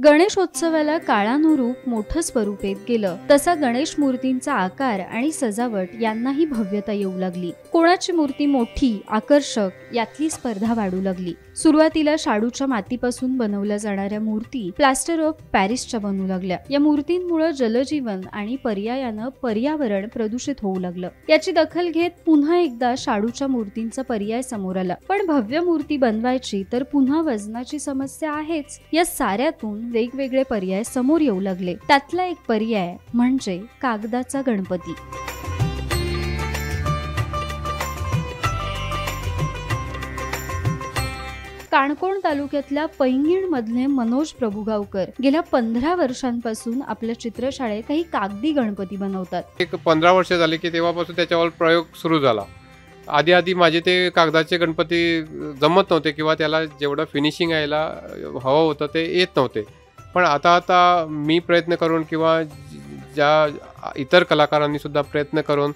गणेशोत्सवाला काळानुरूप मोठं स्वरूप येत गेलं तसा गणेश मूर्तींचा आकार आणि सजावट यांनाही भव्यता येऊ लागली। कोणाची मूर्ती मोठी आकर्षक यातली स्पर्धा वाढू लागली। सुरुवातीला शाडूच्या मातीपासून बनवल्या जाणाऱ्या मूर्ती प्लास्टर ऑफ पॅरिसच्या बनू लागल्या। या मूर्तींमुळे जलजीवन आणि पर्यायानं पर्यावरण प्रदूषित होऊ लागलं। याची दखल घेत पुन्हा एकदा शाडूच्या मूर्तींचा पर्याय समोर आला। पण भव्य मूर्ती बनवायची तर पुन्हा वजनाची समस्या आहेच। या साऱ्यातून वेगवेगळे पर्याय समोर येऊ लागले। त्यातला एक पर्याय म्हणजे कागदाचा गणपती। काणकोण तालुक्यातल्या पैंगीण मधले मनोज प्रभुगावकर गेल्या 15 वर्षांपासून आपल्या चित्रशाळेत काही कागदी गणपती बनवतात। एक 15 वर्ष झाली की तेव्हापासून त्याच्यावर प्रयोग सुरू झाला। आधी माझे ते कागदाचे गणपती जमत नव्हते किंवा त्याला जेवढं फिनिशिंग यायला हवं होतं ते येत नव्हते। पण आता मी प्रयत्न करून किंवा ज्या इतर कलाकारांनी सुद्धा प्रयत्न करून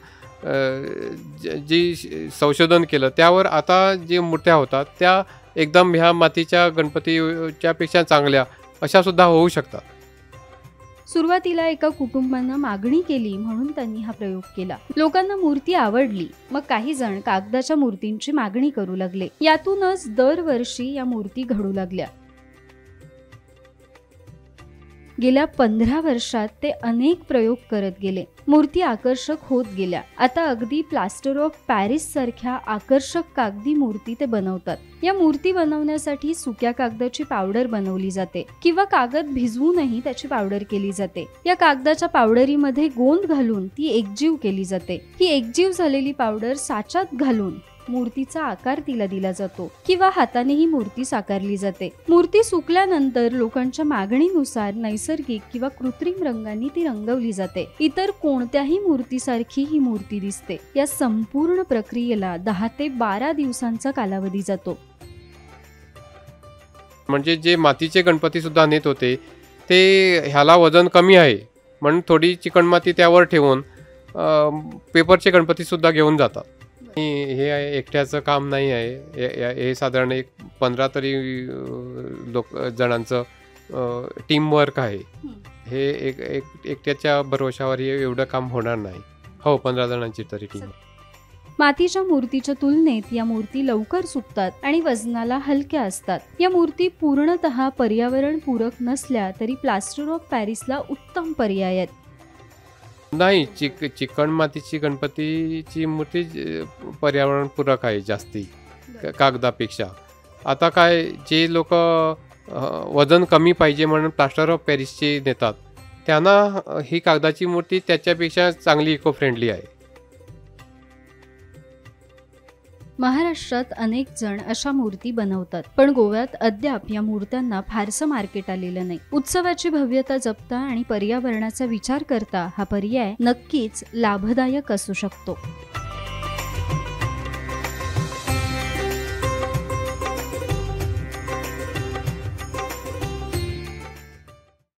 जी संशोधन केलं त्यावर आता जे मूर्त्या होतात त्या एकदम ह्या मातीच्या गणपतीच्या पेक्षा चांगल्या अशा सुद्धा होऊ शकतात। सुरुवातीला एका कुटुंबानं मागणी केली म्हणून त्यांनी हा प्रयोग केला। लोकांना मूर्ती आवडली, मग काही जण कागदाच्या मूर्तींची मागणी करू लागले। यातूनच दरवर्षी या मूर्ती घडू लागल्या। गेल्या 15 वर्षात ते अनेक प्रयोग करत गेले। मूर्ती आकर्षक होत गेल्या। आता अगदी प्लास्टर ऑफ पॅरिस सारख्या आकर्षक कागदी मूर्ती ते बनवतात। या मूर्ती बनवण्यासाठी सुक्या कागदाची पावडर बनवली जाते किंवा कागद भिजवूनही त्याची पावडर केली जाते। या कागदाच्या पावडरीमध्ये गोंद घालून ती एकजीव केली जाते। ही एकजीव झालेली पावडर साच्यात घालून मूर्तीचा आकार तिला दिला जातो किंवा हातानेही मूर्ती साकारली जाते। मूर्ती सुकल्यानंतर लोकांच्या मागणीनुसार नैसर्गिक किंवा कृत्रिम रंगांनी ती रंगवली जाते। इतर कोणत्याही मूर्तीसारखी ही मूर्ती दिसते। या संपूर्ण प्रक्रियेला 10 ते 12 दिवसांचा कालावधी जातो। म्हणजे जे मातीचे गणपती सुद्धा नेत होते ते ह्याला वजन कमी आहे म्हणून थोडी चिकणमाती त्यावर ठेवून पेपरचे गणपती सुद्धा घेऊन जातात। हे एकट्याचं काम नाही आहे। हे साधारण एक 15 तरी जणांचं टीम वर्क आहे। हे एकट्याच्या भरोशावर एवढं काम होणार नाही। हो, 15 जणांची तरी टीम। मातीच्या मूर्तीच्या तुलनेत या मूर्ती लवकर सुकतात आणि वजनाला हलक्या असतात। या मूर्ती पूर्णतः पर्यावरणपूरक नसल्या तरी प्लास्टर ऑफ पॅरिसला उत्तम पर्याय आहेत। नाही, चिकण मातीची गणपतीची मूर्ती पर्यावरणपूरक आहे जास्ती कागदापेक्षा। आता काय जे लोक वजन कमी पाहिजे म्हणून प्लास्टर ऑफ पॅरिसची नेतात त्यांना ही कागदाची मूर्ती त्याच्यापेक्षा चांगली इको फ्रेंडली आहे। महाराष्ट्रात अनेक जण अशा मूर्ती बनवतात, पण गोव्यात अद्याप या मूर्त्यांना फारसं मार्केट आलेलं नाही। उत्सवाची भव्यता जपता आणि पर्यावरणाचा विचार करता हा पर्याय नक्कीच लाभदायक असू शकतो।